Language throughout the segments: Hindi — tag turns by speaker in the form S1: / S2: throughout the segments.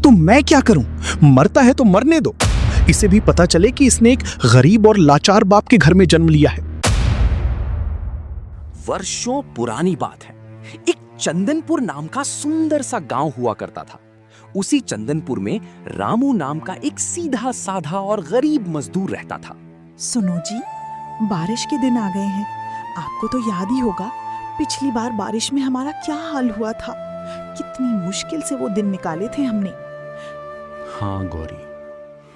S1: तो मैं क्या करूं? मरता है तो मरने दो। इसे भी पता चले कि इसने एक गरीब और लाचार बाप के घर में जन्म लिया है।
S2: वर्षों पुरानी बात है। एक चंदनपुर नाम का सुंदर सा गांव हुआ करता था। उसी चंदनपुर में रामू नाम का एक सीधा साधा और गरीब मजदूर रहता था।
S3: सुनो जी, बारिश के दिन आ गए हैं। आपको तो याद ही होगा पिछली बार बारिश में हमारा क्या हाल हुआ था। कितनी मुश्किल से वो दिन निकाले थे हमने।
S2: हाँ गौरी,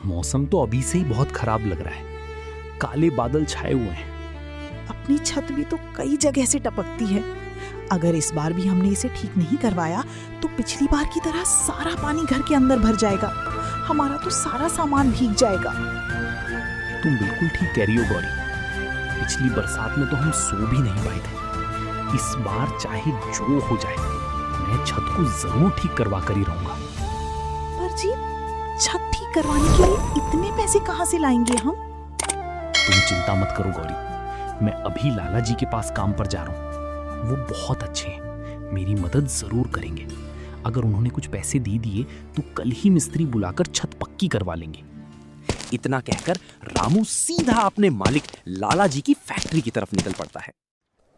S2: मौसम तो अभी से ही बहुत खराब लग रहा है। काले बादल छाए हुए हैं।
S3: अपनी छत भी तो कई जगह से टपकती है। अगर इस बार भी हमने इसे ठीक नहीं करवाया तो पिछली बार की तरह सारा पानी घर के अंदर भर जाएगा। हमारा तो सारा सामान भीग जाएगा।
S2: तुम बिल्कुल ठीक कह रही हो गौरी। पिछली बरसात में तो हम सो भी नहीं पाए थे। इस बार चाहे जो हो जाए, मैं छत को जरूर ठीक करवा कर ही रहूंगा।
S3: पर जी, छत ठीक करवाने के लिए इतने पैसे कहाँ से लाएंगे हम?
S2: तुम चिंता मत करो गौरी, मैं अभी लाला जी के पास काम पर जा रहा हूँ। वो बहुत अच्छे हैं, मेरी मदद जरूर करेंगे। अगर उन्होंने कुछ पैसे दे दिए तो कल ही मिस्त्री बुलाकर छत पक्की करवा लेंगे। इतना कहकर रामू सीधा अपने मालिक लाला जी की फैक्ट्री की तरफ निकल पड़ता है।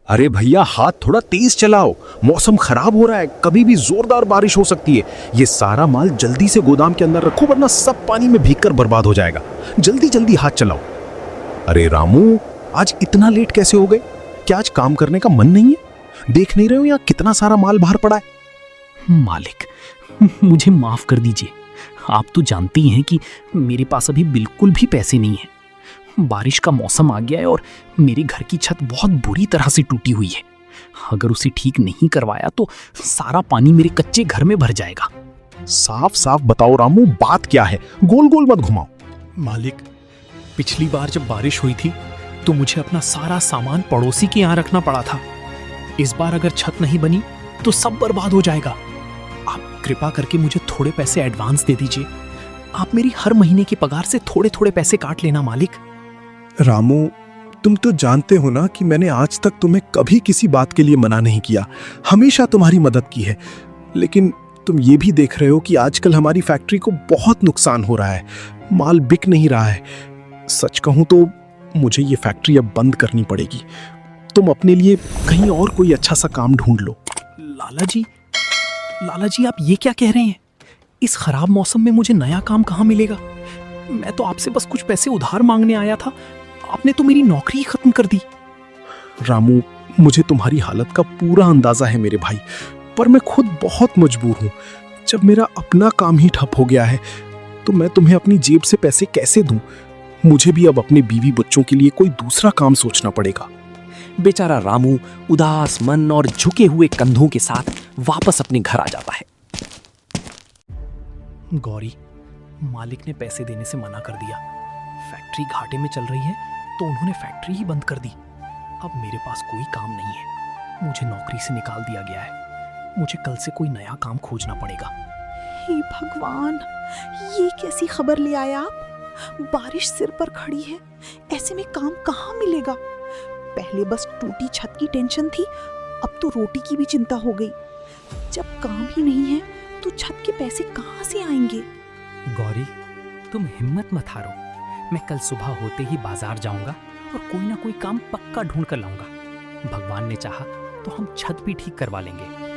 S1: अरे भैया, हाथ थोड़ा तेज चलाओ, मौसम खराब हो रहा है, कभी भी जोरदार बारिश हो सकती है। ये सारा माल जल्दी से गोदाम के अंदर रखो, वरना सब पानी में भीगकर बर्बाद हो जाएगा। जल्दी जल्दी हाथ चलाओ। अरे रामू, आज इतना लेट कैसे हो गए? क्या आज काम करने का मन नहीं है? देख नहीं रहे हो यहाँ कितना सारा माल बाहर पड़ा है?
S2: मालिक, मुझे माफ कर दीजिए। आप तो जानती हैं कि मेरे पास अभी बिल्कुल भी पैसे नहीं हैं। बारिश का मौसम आ गया है और मेरे घर की छत बहुत बुरी तरह से टूटी हुई है। अगर उसे ठीक नहीं करवाया तो सारा पानी मेरे कच्चे घर में भर जाएगा।
S1: साफ साफ बताओ रामू, बात क्या है? गोल गोल मत घुमाओ।
S4: मालिक, पिछली बार जब बारिश हुई थी तो मुझे अपना सारा सामान पड़ोसी के यहाँ रखना पड़ा था। इस बार अगर छत नहीं बनी तो सब बर्बाद हो जाएगा। आप कृपा करके मुझे थोड़े पैसे एडवांस दे दीजिए। आप मेरी हर महीने की पगार से थोड़े थोड़े पैसे काट लेना मालिक।
S5: रामू, तुम तो जानते हो ना कि मैंने आज तक तुम्हें कभी किसी बात के लिए मना नहीं किया, हमेशा तुम्हारी मदद की है। लेकिन तुम ये भी देख रहे हो कि आजकल हमारी फैक्ट्री को बहुत नुकसान हो रहा है, माल बिक नहीं रहा है। सच कहूं तो मुझे ये फैक्ट्री अब बंद करनी पड़ेगी। तुम अपने लिए कहीं और कोई अच्छा सा काम ढूंढ लो।
S4: लाला जी, आप ये क्या कह रहे हैं? इस खराब मौसम में मुझे नया काम कहाँ मिलेगा? मैं तो आपसे बस कुछ पैसे उधार मांगने आया था। आपने तो मेरी नौकरी ही खत्म कर दी।
S5: रामू, मुझे तुम्हारी हालत का पूरा अंदाजा है मेरे भाई, पर मैं खुद बहुत मजबूर हूँ। जब मेरा अपना काम ही ठप हो गया है तो मैं तुम्हें अपनी जेब से पैसे कैसे दूं? मुझे भी अब अपने बीवी बच्चों के लिए कोई दूसरा काम सोचना पड़ेगा।
S2: बेचारा रामू उदास मन और झुके हुए कंधों के साथ वापस अपने घर आ जाता है।
S4: गौरी, मालिक ने पैसे देने से मना कर दिया। फैक्ट्री घाटे में चल रही है तो उन्होंने फैक्ट्री ही बंद कर दी। अब मेरे पास कोई काम नहीं है। मुझे नौकरी से निकाल दिया गया है। मुझे कल से कोई नया काम खोजना पड़ेगा।
S3: हे भगवान, ये कैसी खबर ले आया आप? बारिश सिर पर खड़ी है, ऐसे में काम कहाँ मिलेगा? पहले बस टूटी छत की टेंशन थी, अब तो रोटी की भी चिंता हो गई। जब काम ही नहीं है तो छत के पैसे कहाँ से आएंगे?
S6: गौरी, तुम हिम्मत मत हारो। मैं कल सुबह होते ही बाजार जाऊंगा और कोई ना कोई काम पक्का ढूंढ कर लाऊंगा। भगवान ने चाहा तो हम छत भी ठीक करवा लेंगे।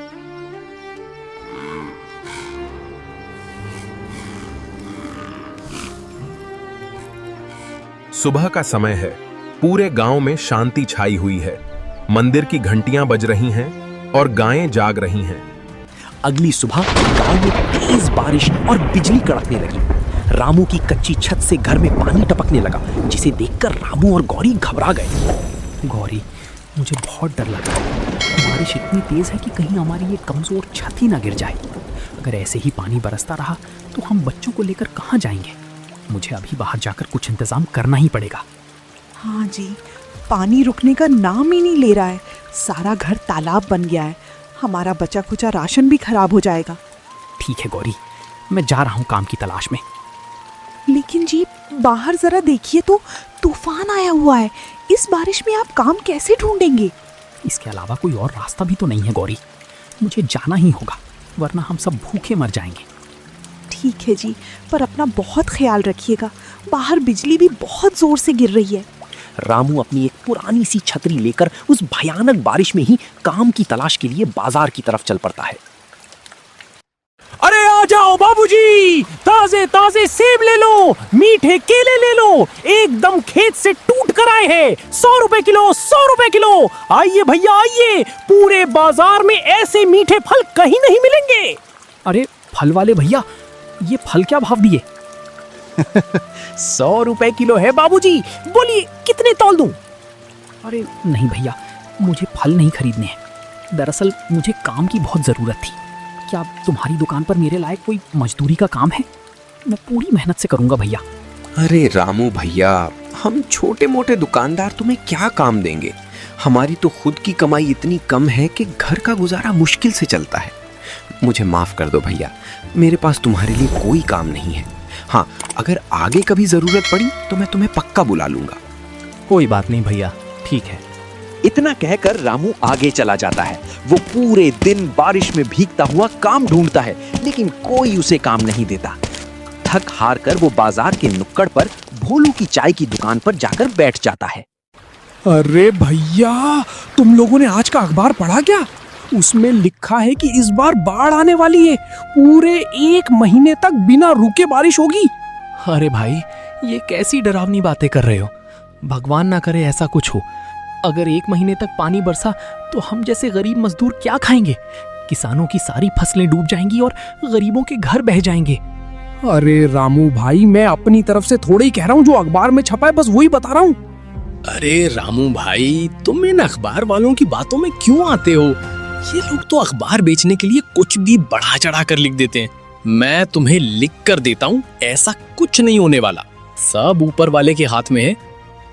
S7: सुबह का समय है। पूरे गांव में शांति छाई हुई है। मंदिर की घंटियां बज रही हैं और गायें जाग रही हैं।
S2: अगली सुबह गांव में तेज बारिश और बिजली कड़कने लगी। रामू की कच्ची छत से घर में पानी टपकने लगा, जिसे देखकर रामू और गौरी घबरा गए।
S6: गौरी, मुझे बहुत डर लग रहा है। बारिश इतनी तेज है कि कहीं हमारी ये कमजोर छत ही ना गिर जाए। अगर ऐसे ही पानी बरसता रहा तो हम बच्चों को लेकर कहाँ जाएंगे? मुझे अभी बाहर जाकर कुछ इंतजाम करना ही पड़ेगा।
S3: हाँ जी, पानी रुकने का नाम ही नहीं ले रहा है। सारा घर तालाब बन गया है। हमारा बचा खुचा राशन भी खराब हो जाएगा।
S6: ठीक है गौरी, मैं जा रहा हूँ काम की तलाश में।
S3: लेकिन जी, बाहर जरा देखिए तो, तूफान आया हुआ है। इस बारिश में आप काम कैसे ढूंढेंगे?
S6: इसके अलावा कोई और रास्ता भी तो नहीं है गौरी। मुझे जाना ही होगा, वरना हम सब भूखे मर जाएंगे।
S3: ठीक है जी, पर अपना बहुत ख्याल रखिएगा। बाहर बिजली भी बहुत जोर से गिर रही है।
S6: रामू अपनी एक पुरानी सी छतरी लेकर उस भयानक बारिश में ही काम की तलाश के लिए बाजार की तरफ चल पड़ता है।
S2: अरे आ जाओ बाबूजी, ताजे ताजे सेब ले लो, मीठे केले ले लो, एकदम खेत से टूट कर आए हैं। 100 रुपए किलो, 100 रुपए किलो। आइए भैया आइए, पूरे बाजार में ऐसे मीठे फल कहीं नहीं मिलेंगे।
S6: अरे फल वाले भैया, ये फल क्या भाव दिए?
S2: 100 रुपए किलो है बाबूजी, बोलिए कितने तौल दूं?
S6: अरे नहीं भैया, मुझे फल नहीं खरीदने हैं। दरअसल मुझे काम की बहुत ज़रूरत थी। क्या तुम्हारी दुकान पर मेरे लायक कोई मजदूरी का काम है? मैं पूरी मेहनत से करूंगा भैया।
S8: अरे रामू भैया, हम छोटे मोटे दुकानदार तुम्हें क्या काम देंगे? हमारी तो खुद की कमाई इतनी कम है कि घर का गुजारा मुश्किल से चलता है। मुझे माफ कर दो भैया, मेरे पास तुम्हारे लिए कोई काम नहीं है। हाँ, अगर आगे कभी जरूरत पड़ी तो मैं तुम्हें पक्का बुला लूंगा।
S2: कोई बात नहीं भैया, ठीक है।
S9: इतना कहकर रामू आगे चला जाता है। वो पूरे दिन बारिश में भीगता हुआ काम ढूंढता है, लेकिन कोई उसे काम नहीं देता। थक हार कर वो बाजार के नुक्कड़ पर भोलू की चाय की दुकान पर जाकर बैठ जाता है।
S5: अरे भैया, तुम लोगों ने आज का अखबार पढ़ा क्या? उसमें लिखा है कि इस बार बाढ़ आने वाली है। पूरे 1 महीने तक बिना रुके बारिश होगी।
S2: अरे भाई, ये कैसी डरावनी बातें कर रहे हो? भगवान ना करे ऐसा कुछ हो। अगर 1 महीने तक पानी बरसा तो हम जैसे गरीब मजदूर क्या खाएंगे? किसानों की सारी फसलें डूब जाएंगी और गरीबों के घर बह जाएंगे।
S5: अरे रामू भाई, मैं अपनी तरफ से थोड़ा ही कह रहा हूँ, जो अखबार में छपा है बस वही बता रहा हूँ।
S4: अरे रामू भाई, तुम इन अखबार वालों की बातों में क्यों आते हो? ये लोग तो अखबार बेचने के लिए कुछ भी बढ़ा चढ़ा कर लिख देते हैं। मैं तुम्हें लिख कर देता हूँ, ऐसा कुछ नहीं होने वाला। सब ऊपर वाले के हाथ में है।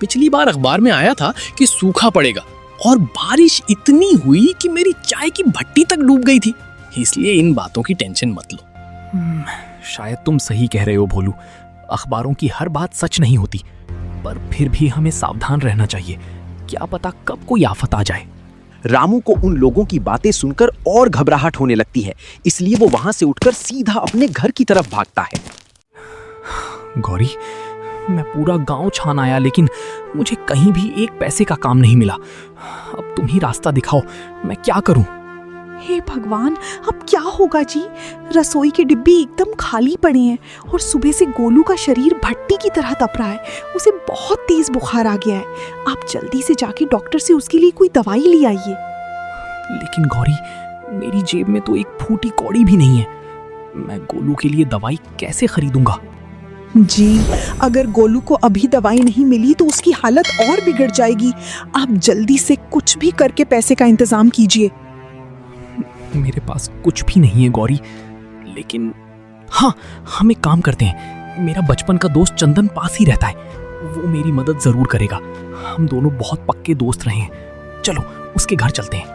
S4: पिछली बार अखबार में आया था कि सूखा पड़ेगा और बारिश इतनी हुई कि मेरी चाय की भट्टी तक डूब गई थी। इसलिए इन बातों की टेंशन मत लो।
S2: शायद तुम सही कह रहे हो भोलू, अखबारों की हर बात सच नहीं होती, पर फिर भी हमें सावधान रहना चाहिए। क्या पता कब कोई आफत आ जाए।
S9: रामू को उन लोगों की बातें सुनकर और घबराहट होने लगती है, इसलिए वो वहां से उठकर सीधा अपने घर की तरफ भागता है।
S2: गौरी, मैं पूरा गांव छान आया, लेकिन मुझे कहीं भी 1 पैसे का काम नहीं मिला। अब तुम ही रास्ता दिखाओ, मैं क्या करूं?
S3: हे भगवान, अब क्या होगा जी? रसोई के डिब्बे एकदम खाली पड़े हैं और सुबह से गोलू का शरीर भट्टी की तरह तप रहा है। उसे बहुत तेज बुखार आ गया है। आप जल्दी से जाके डॉक्टर से उसके लिए कोई दवाई ले आइए।
S2: लेकिन गौरी, मेरी जेब में तो 1 फूटी कौड़ी भी नहीं है। मैं गोलू के लिए दवाई कैसे खरीदूंगा?
S3: जी, अगर गोलू को अभी दवाई नहीं मिली तो उसकी हालत और बिगड़ जाएगी। आप जल्दी से कुछ भी करके पैसे का इंतजाम कीजिए।
S2: मेरे पास कुछ भी नहीं है गौरी, लेकिन हाँ, हम एक काम करते हैं। मेरा बचपन का दोस्त चंदन पास ही रहता है, वो मेरी मदद जरूर करेगा। हम दोनों बहुत पक्के दोस्त रहे हैं। चलो उसके घर चलते हैं।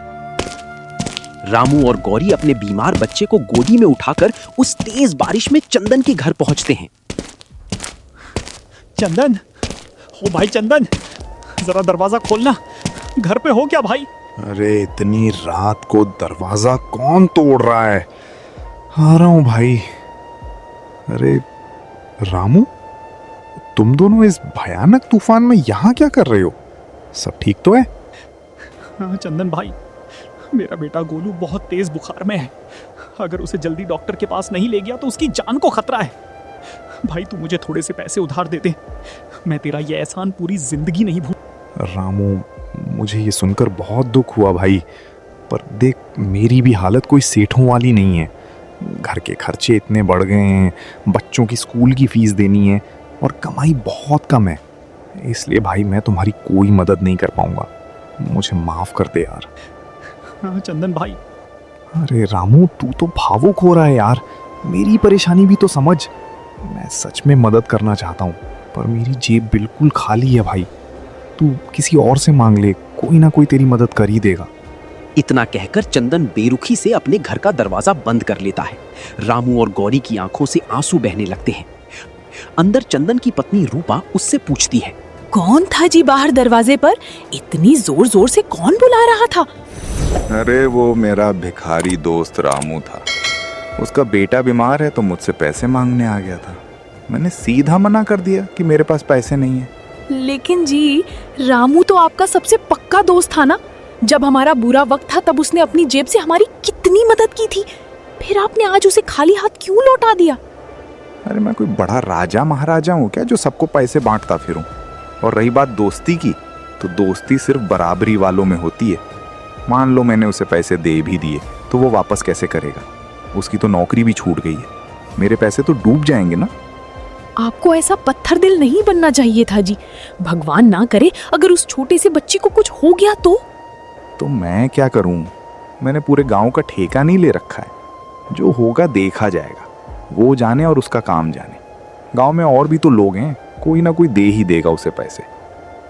S9: रामू और गौरी अपने बीमार बच्चे को गोदी में उठाकर उस तेज बारिश में चंदन के घर पहुंचते हैं।
S4: चंदन, ओ भाई चंदन, जरा दरवाजा खोलना। घर पे हो क्या भाई?
S5: अरे इतनी रात को दरवाजा कौन तोड़ रहा है? आ रहा हूं भाई। अरे रामू, तुम दोनों इस भयानक तूफान में यहाँ क्या कर रहे हो? सब ठीक तो है?
S4: हाँ चंदन भाई, मेरा बेटा गोलू बहुत तेज बुखार में है। अगर उसे जल्दी डॉक्टर के पास नहीं ले गया तो उसकी जान को खतरा है। भाई तू मुझे थोड़े से पैसे उधार दे दे, मैं तेरा ये एहसान पूरी जिंदगी नहीं भूल।
S5: रामू, मुझे ये सुनकर बहुत दुख हुआ भाई, पर देख मेरी भी हालत कोई सेठों वाली नहीं है। घर के खर्चे इतने बढ़ गए हैं, बच्चों की स्कूल की फीस देनी है और कमाई बहुत कम है। इसलिए भाई मैं तुम्हारी कोई मदद नहीं कर पाऊंगा। मुझे माफ कर दे यार।
S4: हाँ चंदन भाई।
S5: अरे रामू, तू तो भावुक हो रहा है यार। मेरी परेशानी भी तो समझ। मैं सच में मदद करना चाहता हूँ, पर मेरी जेब बिल्कुल खाली है भाई। तू किसी और से मांग ले, कोई ना कोई तेरी मदद कर ही देगा।
S9: इतना कहकर चंदन बेरुखी से अपने घर का दरवाजा बंद कर लेता है। रामू और गौरी की आंखों से आंसू बहने लगते हैं। अंदर चंदन की पत्नी रूपा उससे पूछती है,
S3: कौन था जी बाहर दरवाजे पर? इतनी जोर जोर से कौन बुला रहा था?
S10: अरे वो मेरा भिखारी दोस्त रामू था। उसका बेटा बीमार है तो मुझसे पैसे मांगने आ गया था। मैंने सीधा मना कर दिया कि मेरे पास पैसे नहीं है।
S3: लेकिन जी, रामू तो आपका सबसे पक्का दोस्त था ना। जब हमारा बुरा वक्त था तब उसने अपनी जेब से हमारी कितनी मदद की थी। फिर आपने आज उसे खाली हाथ क्यों लौटा दिया?
S10: अरे मैं कोई बड़ा राजा महाराजा हूँ क्या जो सबको पैसे बांटता फिरूं? और रही बात दोस्ती की, तो दोस्ती सिर्फ बराबरी वालों में होती है। मान लो मैंने उसे पैसे दे भी दिए तो वो वापस कैसे करेगा? उसकी तो नौकरी भी छूट गई है, मेरे पैसे तो डूब जाएंगे ना।
S3: आपको ऐसा पत्थर दिल नहीं बनना चाहिए था जी। भगवान ना करे अगर उस छोटे से बच्ची को कुछ हो गया तो
S10: मैं क्या करूं? मैंने पूरे गांव का ठेका नहीं ले रखा है। जो होगा देखा जाएगा, वो जाने और उसका काम जाने। गांव में और भी तो लोग हैं, कोई ना कोई दे ही देगा उसे पैसे।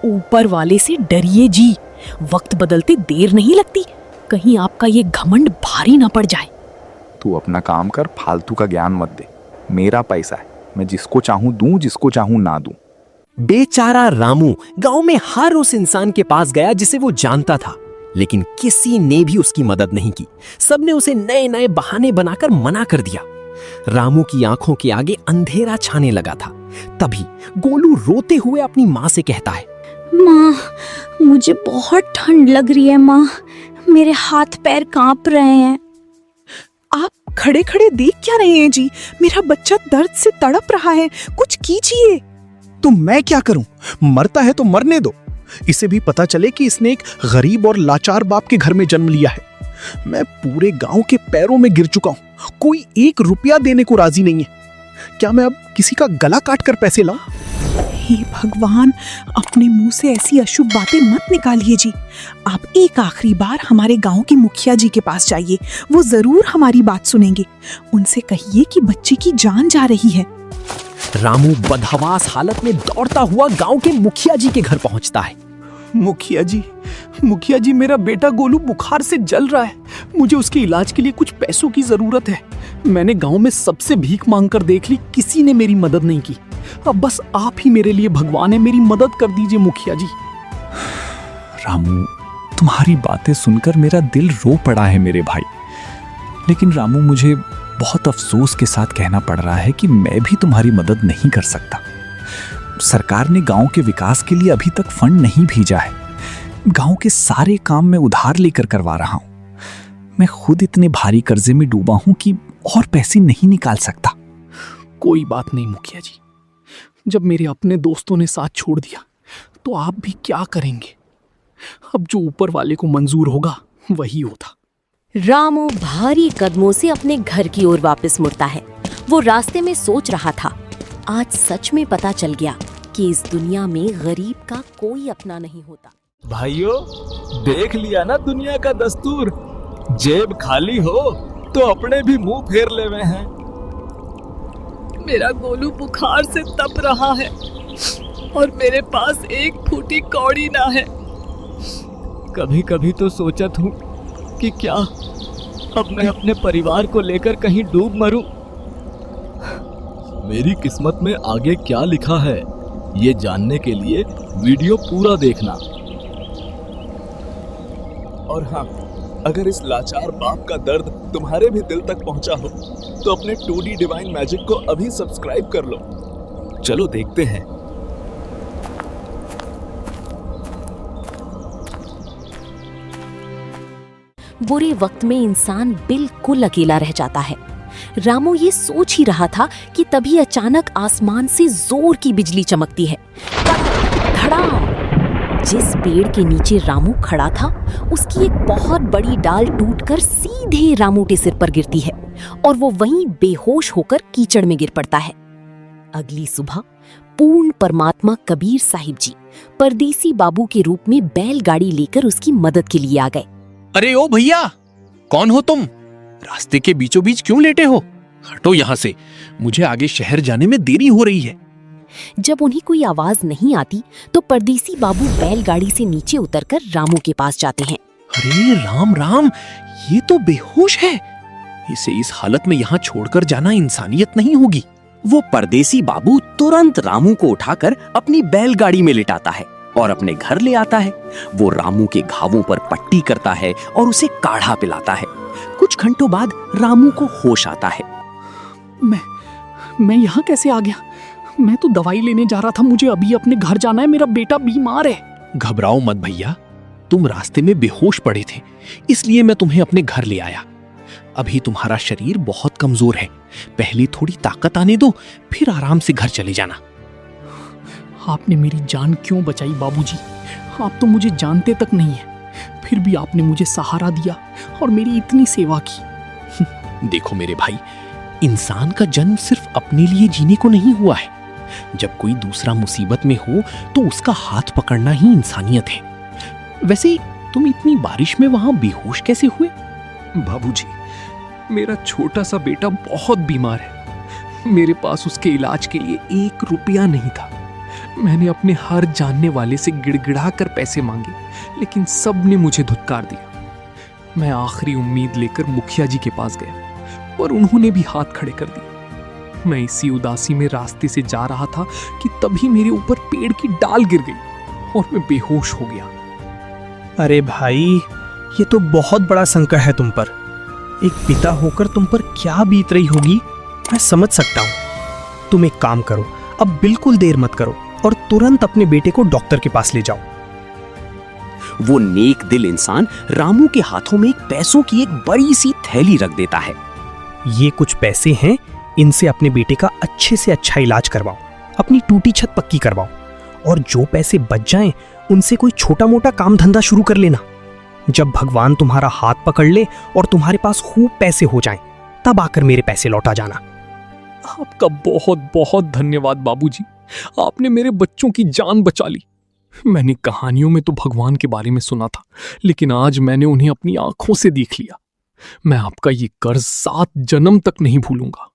S3: ऊपर वाले से डरिए जी, वक्त बदलते देर नहीं लगती। कहीं आपका ये घमंड भारी ना पड़ जाए।
S10: तू अपना काम कर, फालतू का ज्ञान मत दे। मेरा पैसा है, मैं जिसको चाहूं दूं, जिसको चाहूं ना दूं।
S9: बेचारा रामू गांव में हर उस इंसान के पास गया जिसे वो जानता था, लेकिन किसी ने भी उसकी मदद नहीं की। सबने उसे नए नए बहाने बनाकर मना कर दिया। रामू की आंखों के आगे अंधेरा छाने लगा था। तभी गोलू रोते हुए अपनी माँ से कहता है,
S11: माँ, मुझे बहुत ठंड लग रही है माँ, मेरे हाथ पैर कांप रहे हैं।
S3: आप खड़े खड़े देख क्या रहे हैं जी? मेरा बच्चा दर्द से तड़प रहा है, कुछ कीजिए।
S5: तो मैं क्या करूं? मरता है तो मरने दो। इसे भी पता चले कि इसने एक गरीब और लाचार बाप के घर में जन्म लिया है। मैं पूरे गांव के पैरों में गिर चुका हूं, कोई 1 रुपया देने को राजी नहीं है। क्या मैं अब किसी का गला काट कर पैसे लाऊं?
S3: हे भगवान, अपने मुंह से ऐसी अशुभ बातें मत निकालिए जी। आप एक आखिरी बार हमारे गांव के मुखिया जी के पास जाइए, वो जरूर हमारी बात सुनेंगे। उनसे कहिए कि बच्चे की जान जा रही है।
S9: रामू बदहवास हालत में दौड़ता हुआ गांव के मुखिया जी के घर पहुंचता है।
S4: मुखिया जी, मेरा बेटा गोलू बुखार से जल रहा है। मुझे उसके इलाज के लिए कुछ पैसों की जरूरत है। मैंने गांव में सबसे भीख मांगकर देख ली, किसी ने मेरी मदद नहीं की। अब बस आप ही मेरे लिए भगवान है, मेरी मदद कर दीजिए मुखिया जी।
S12: रामू, तुम्हारी बातें सुनकर मेरा दिल रो पड़ा है मेरे भाई। लेकिन रामू, मुझे बहुत अफसोस के साथ कहना पड़ रहा है कि मैं भी तुम्हारी मदद नहीं कर सकता। सरकार ने गांव के विकास के लिए अभी तक फंड नहीं भेजा है। गांव के सारे काम मैं उधार लेकर करवा रहा हूं। मैं खुद इतने भारी कर्जे में डूबा हूं कि और पैसे नहीं निकाल सकता।
S4: कोई बात नहीं मुखिया जी, जब मेरे अपने दोस्तों ने साथ छोड़ दिया तो आप भी क्या करेंगे? अब जो ऊपर वाले को मंजूर होगा वही होता।
S11: रामू भारी कदमों से अपने घर की ओर वापस मुड़ता है। वो रास्ते में सोच रहा था, आज सच में पता चल गया कि इस दुनिया में गरीब का कोई अपना नहीं होता।
S13: भाइयों, देख लिया ना दुनिया का दस्तूर। जेब खाली हो तो अपने भी मुंह फेर लेवे हैं।
S14: मेरा गोलू बुखार से तप रहा है और मेरे पास एक फूटी कौड़ी ना है।
S13: कभी कभी तो सोचत हूँ कि क्या अब मैं अपने परिवार को लेकर कहीं डूब मरूं। मेरी किस्मत में आगे क्या लिखा है, ये जानने के लिए वीडियो पूरा देखना। और हाँ, अगर इस लाचार बाप का दर्द तुम्हारे भी दिल तक पहुंचा हो तो अपने 2D डिवाइन मैजिक को अभी सब्सक्राइब कर लो। चलो देखते हैं।
S11: बुरे वक्त में इंसान बिल्कुल अकेला रह जाता है। रामू ये सोच ही रहा था कि तभी अचानक आसमान से जोर की बिजली चमकती है। धड़ाम! जिस पेड़ के नीचे रामू खड़ा था उसकी एक बहुत बड़ी डाल टूटकर सीधे रामू के सिर पर गिरती है और वो वहीं बेहोश होकर कीचड़ में गिर पड़ता है। अगली सुबह पूर्ण परमात्मा कबीर साहिब जी परदेसी बाबू के रूप में बैलगाड़ी लेकर उसकी मदद के लिए आ गए।
S4: अरे ओ भैया, कौन हो तुम? रास्ते के बीचों बीच क्यों लेटे हो? हटो यहाँ से, मुझे आगे शहर जाने में देरी हो रही है।
S11: जब उन्हें कोई आवाज नहीं आती तो परदेसी बाबू बैलगाड़ी से नीचे उतरकर रामू के पास जाते हैं।
S4: अरे राम राम, ये तो बेहोश है। इसे इस हालत में यहाँ छोड़कर जाना इंसानियत नहीं होगी।
S9: वो परदेसी बाबू तुरंत रामू को उठाकर अपनी बैलगाड़ी में लिटाता है और अपने घर ले आता है। वो रामू के घावों पर पट्टी करता है और उसे काढ़ा पिलाता है। कुछ घंटों बाद रामू को होश आता है।
S6: मैं यहाँ कैसे आ गया? मैं तो दवाई लेने जा रहा था, मुझे अभी अपने घर जाना है, मेरा बेटा बीमार है।
S4: घबराओ मत भैया, तुम रास्ते में बेहोश पड़े थे, इसलिए मैं तुम्हें अपने घर ले आया। अभी तुम्हारा शरीर बहुत कमजोर है, पहले थोड़ी ताकत आने दो, फिर आराम से घर चले जाना।
S6: आपने मेरी जान क्यों बचाई बाबूजी? आप तो मुझे जानते तक नहीं है, फिर भी आपने मुझे सहारा दिया और मेरी इतनी सेवा की।
S4: देखो मेरे भाई, इंसान का जन्म सिर्फ अपने लिए जीने को नहीं हुआ है। जब कोई दूसरा मुसीबत में हो तो उसका हाथ पकड़ना ही इंसानियत है। वैसे तुम इतनी बारिश में वहां बेहोश कैसे हुए?
S2: बाबूजी, मेरा छोटा सा बेटा बहुत बीमार है। मेरे पास उसके इलाज के लिए 1 रुपया नहीं था। मैंने अपने हर जानने वाले से गिड़गिड़ा कर पैसे मांगे, लेकिन सब ने मुझे धुतकार दिया। मैं आखिरी उम्मीद लेकर मुखिया जी के पास गया, पर उन्होंने भी हाथ खड़े कर दिए। मैं इसी उदासी में रास्ते से जा रहा था कि तभी मेरे ऊपर पेड़ की डाल गिर गई और मैं बेहोश हो गया।
S5: अरे भाई, ये तो बहुत बड़ा संकट है तुम पर। एक पिता होकर तुम पर क्या बीत रही होगी मैं समझ सकता हूँ। तुम एक काम करो, अब बिल्कुल देर मत करो और तुरंत अपने बेटे को डॉक्टर के पास ले जाओ।
S9: वो नेक दिल इंसान रामू के हाथों में एक पैसों की एक बड़ी सी थैली रख देता है।
S5: ये कुछ पैसे हैं, इनसे अपने बेटे का अच्छे से अच्छा इलाज करवाओ, अपनी टूटी छत पक्की करवाओ, और जो पैसे बच जाएं उनसे कोई छोटा मोटा काम धंधा शुरू कर लेना। जब भगवान तुम्हारा हाथ पकड़ ले और तुम्हारे पास खूब पैसे हो जाएं, तब आकर मेरे पैसे लौटा जाना।
S4: आपका बहुत बहुत धन्यवाद बाबूजी, आपने मेरे बच्चों की जान बचा ली। मैंने कहानियों में तो भगवान के बारे में सुना था, लेकिन आज मैंने उन्हें अपनी आंखों से देख लिया। मैं आपका ये कर्ज 7 जन्म तक नहीं भूलूंगा।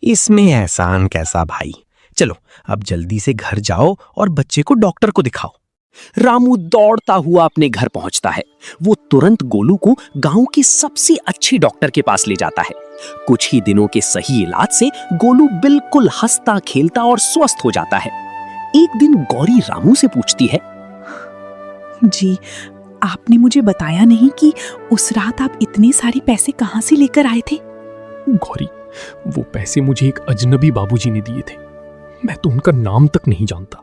S8: इसमें एहसान कैसा भाई? चलो अब जल्दी से घर जाओ और बच्चे को डॉक्टर को दिखाओ।
S9: रामू दौड़ता हुआ अपने घर पहुंचता है। वो तुरंत गोलू को गांव के सबसे अच्छे डॉक्टर के पास ले जाता है। कुछ ही दिनों के सही इलाज से गोलू बिल्कुल हंसता खेलता और स्वस्थ हो जाता है। एक दिन गौरी रामू से पूछती है,
S3: जी, आपने मुझे बताया नहीं कि उस रात आप इतने सारे पैसे कहां से लेकर आए थे?
S4: गौरी, वो पैसे मुझे एक अजनबी बाबूजी ने दिए थे। मैं तो उनका नाम तक नहीं जानता,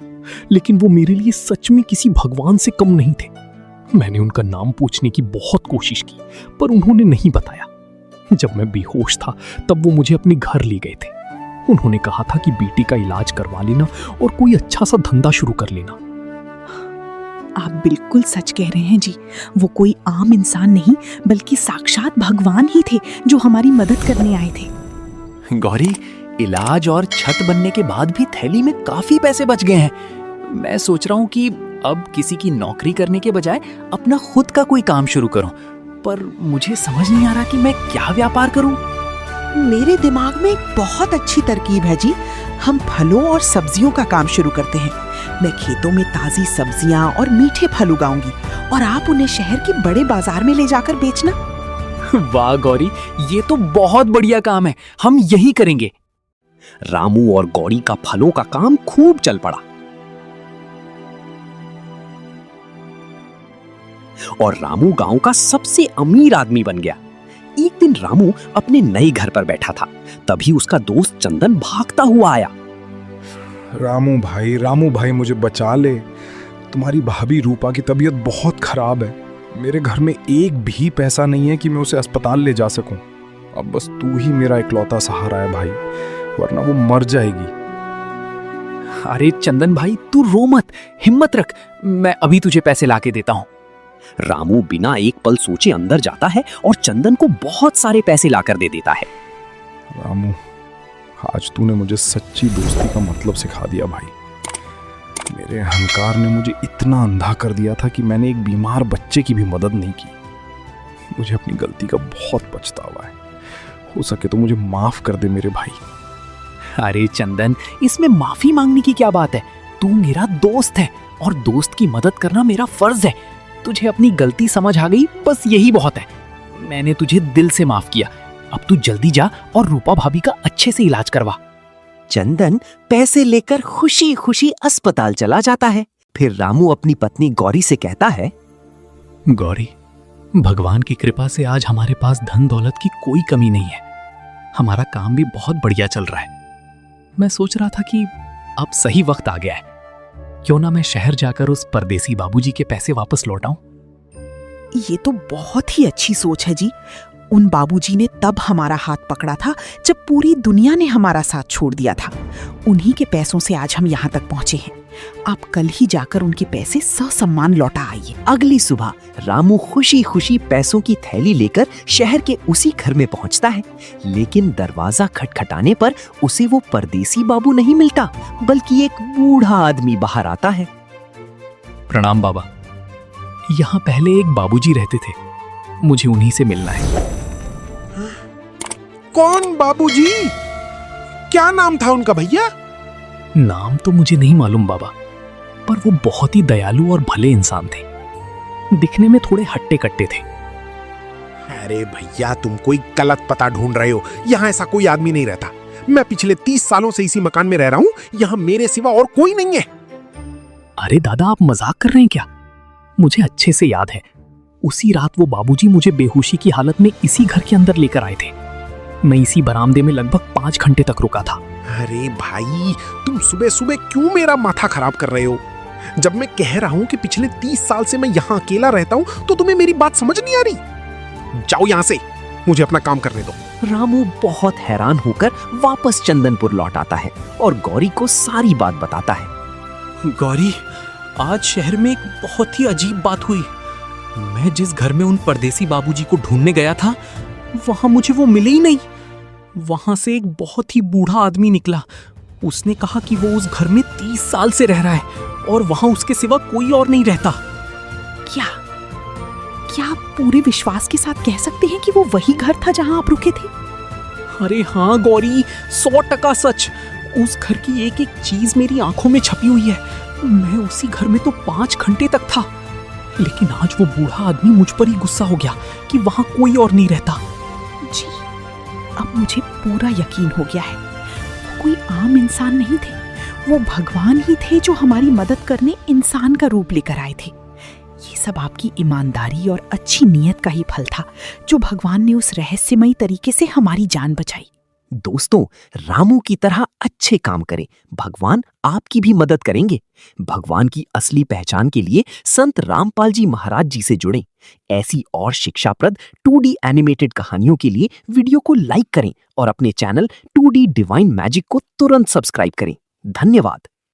S4: लेकिन वो मेरे लिए सच में किसी भगवान से कम नहीं थे। मैंने उनका नाम पूछने की बहुत कोशिश की, पर उन्होंने नहीं बताया। जब मैं बेहोश था तब वो मुझे अपने घर ले गए थे। उन्होंने कहा था कि बेटी का इलाज करवा लेना और कोई अच्छा सा धंधा शुरू कर लेना।
S3: आप बिल्कुल सच कह रहे हैं जी, वो कोई आम इंसान नहीं बल्कि साक्षात भगवान ही थे जो हमारी मदद करने आए थे।
S6: गौरी, इलाज और छत बनने के बाद भी थैली में काफी पैसे बच गए हैं। मैं सोच रहा हूँ कि अब किसी की नौकरी करने के बजाय अपना खुद का कोई काम शुरू करूं, पर मुझे समझ नहीं आ रहा कि मैं क्या व्यापार करूं।
S3: मेरे दिमाग में एक बहुत अच्छी तरकीब है जी। हम फलों और सब्जियों का काम शुरू करते हैं। मैं खेतों में ताजी सब्जियां और मीठे फल उगाऊंगी और आप उन्हें शहर के बड़े बाजार में ले जाकर बेचना।
S6: वाह गौरी, ये तो बहुत बढ़िया काम है, हम यही करेंगे।
S9: रामू और गौरी का फलों का काम खूब चल पड़ा और रामू गांव का सबसे अमीर आदमी बन गया। एक दिन रामू अपने नए घर पर बैठा था, तभी उसका दोस्त चंदन भागता हुआ आया।
S5: रामू भाई मुझे बचा ले। तुम्हारी भाभी रूपा की तबीयत बहुत खराब है। मेरे घर में एक भी पैसा नहीं है कि मैं उसे अस्पताल ले जा सकूं। अब बस तू ही मेरा इकलौता सहारा है भाई, वरना वो मर जाएगी।
S6: अरे चंदन भाई, तू रो मत, हिम्मत रख, मैं अभी तुझे पैसे लाके देता हूँ।
S9: रामू बिना एक पल सोचे अंदर जाता है और चंदन को बहुत सारे पैसे लाकर दे देता है।
S5: रामू, आज तूने मुझे सच्ची दोस्ती का मतलब सिखा दिया भाई। मेरे अहंकार ने मुझे इतना अंधा कर दिया था कि मैंने एक बीमार बच्चे की भी मदद नहीं की। मुझे अपनी गलती का बहुत पछतावा है। हो सके तो मुझे माफ कर दे मेरे भाई।
S6: अरे चंदन, इसमें माफी मांगने की क्या बात है? तू मेरा दोस्त है और दोस्त की मदद करना मेरा फर्ज है। तुझे अपनी गलती समझ आ गई, बस यही बहुत है। मैंने तुझे दिल से माफ किया। अब तू जल्दी जा और रूपा भाभी का अच्छे से इलाज करवा।
S9: चंदन पैसे लेकर खुशी खुशी अस्पताल चला जाता है। फिर रामू अपनी पत्नी गौरी से कहता है,
S4: गौरी,
S2: भगवान की कृपा से आज हमारे पास धन दौलत की कोई कमी नहीं है। हमारा काम भी बहुत बढ़िया चल रहा है। मैं सोच रहा था कि अब सही वक्त आ गया है, क्यों ना मैं शहर जाकर उस परदेसी बाबूजी के पैसे वापस लौटाऊं।
S3: ये तो बहुत ही अच्छी सोच है जी। उन बाबूजी ने तब हमारा हाथ पकड़ा था जब पूरी दुनिया ने हमारा साथ छोड़ दिया था। उन्हीं के पैसों से आज हम यहाँ तक पहुँचे हैं। आप कल ही जाकर उनके पैसे ससम्मान लौटा आइए।
S9: अगली सुबह रामू खुशी खुशी पैसों की थैली लेकर शहर के उसी घर में पहुंचता है, लेकिन दरवाजा खटखटाने पर उसे वो परदेसी बाबू नहीं मिलता, बल्कि एक बूढ़ा आदमी बाहर आता है।
S2: प्रणाम बाबा। यहाँ पहले एक बाबूजी रहते थे, मुझे उन्हीं से मिलना है।
S5: कौन बाबूजी? क्या नाम था उनका भैया?
S2: नाम तो मुझे नहीं मालूम बाबा, पर वो बहुत ही दयालु और भले इंसान थे। दिखने में थोड़े हट्टे कट्टे थे।
S5: अरे भैया, तुम कोई गलत पता ढूंढ रहे हो। यहाँ ऐसा कोई आदमी नहीं रहता। मैं पिछले 30 सालों से इसी मकान में रह रहा हूँ। यहाँ मेरे सिवा और कोई नहीं है।
S2: अरे दादा, आप मजाक कर रहे हैं क्या? मुझे अच्छे से याद है, उसी रात वो बाबूजी मुझे बेहोशी की हालत में इसी घर के अंदर लेकर आए थे। मैं इसी बरामदे में लगभग 5 घंटे तक रुका था।
S5: अरे भाई, तुम सुबह सुबह क्यों मेरा माथा खराब कर रहे हो? जब मैं कह रहा हूं कि पिछले 30 साल से मैं यहाँ अकेला रहता हूं, तो तुम्हें मेरी बात समझ नहीं आ रही? जाओ यहाँ से, मुझे अपना काम करने दो।
S9: रामू बहुत हैरान होकर वापस चंदनपुर लौट आता है और गौरी को सारी बात बताता है।
S4: गौरी, आज शहर में एक बहुत ही अजीब बात हुई। मैं जिस घर में उन परदेसी बाबूजी को ढूंढने गया था, वहां मुझे वो मिले ही नहीं। वहां से एक बहुत ही बूढ़ा आदमी निकला। उसने कहा कि वो उस घर में 30 साल से रह रहा है और वहां उसके सिवा कोई और नहीं रहता।
S3: क्या आप पूरे विश्वास के साथ कह सकते हैं कि वो वही घर था जहां आप रुके थे?
S4: अरे हाँ गौरी, 100% सच। उस घर की एक एक चीज मेरी आंखों में छपी हुई है। मैं उसी घर में तो 5 घंटे तक था, लेकिन आज वो बूढ़ा आदमी मुझ पर ही गुस्सा हो गया कि वहां कोई और नहीं रहता।
S3: जी, अब मुझे पूरा यकीन हो गया है। वो कोई आम इंसान नहीं थे, वो भगवान ही थे जो हमारी मदद करने इंसान का रूप लेकर आए थे। ये सब आपकी ईमानदारी और अच्छी नीयत का ही फल था, जो भगवान ने उस रहस्यमयी तरीके से हमारी जान बचाई।
S9: दोस्तों, रामू की तरह अच्छे काम करें, भगवान आपकी भी मदद करेंगे। भगवान की असली पहचान के लिए संत रामपाल जी महाराज जी से जुड़ें। ऐसी और शिक्षाप्रद 2D एनिमेटेड कहानियों के लिए वीडियो को लाइक करें और अपने चैनल 2D डिवाइन मैजिक को तुरंत सब्सक्राइब करें। धन्यवाद।